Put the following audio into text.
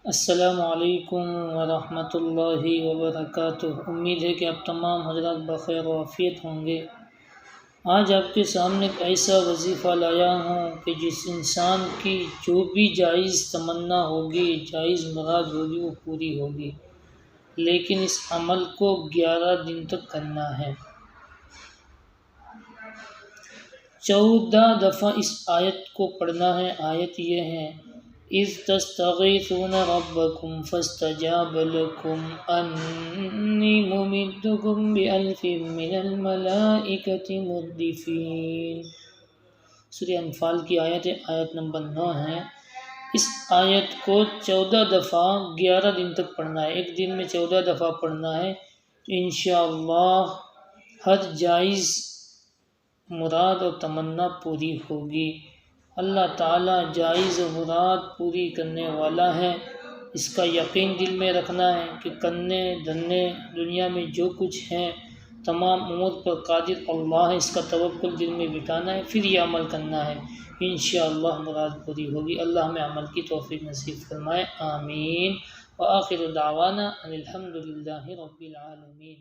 السلام علیکم ورحمۃ اللہ وبرکاتہ۔ امید ہے کہ آپ تمام حضرات بخیر و عافیت ہوں گے۔ آج آپ کے سامنے ایک ایسا وظیفہ لایا ہوں کہ جس انسان کی جو بھی جائز تمنا ہوگی، جائز مراد ہوگی، وہ پوری ہوگی، لیکن اس عمل کو 11 دن تک کرنا ہے۔ 14 دفعہ اس آیت کو پڑھنا ہے۔ آیت یہ ہے: اذ تستغیثون ربکم فاستجاب لکم انی ممدکم بألف من الملائکۃ مردفین۔ سورہ انفال کی آیت ہے، آیت نمبر 9 ہے۔ اس آیت کو 14 دفعہ 11 دن تک پڑھنا ہے۔ ایک دن میں 14 دفعہ پڑھنا ہے، انشاءاللہ ہر جائز مراد اور تمنا پوری ہوگی۔ اللہ تعالیٰ جائز مراد پوری کرنے والا ہے، اس کا یقین دل میں رکھنا ہے کہ کرنے دھرنے دنیا میں جو کچھ ہے تمام امور پر قادر اللہ ہے، اس کا توکل دل میں بٹھانا ہے، پھر یہ عمل کرنا ہے، انشاءاللہ مراد پوری ہوگی۔ اللہ ہمیں عمل کی توفیق نصیب فرمائے، آمین۔ وآخر دعوانا ان الحمد للہ رب العالمین۔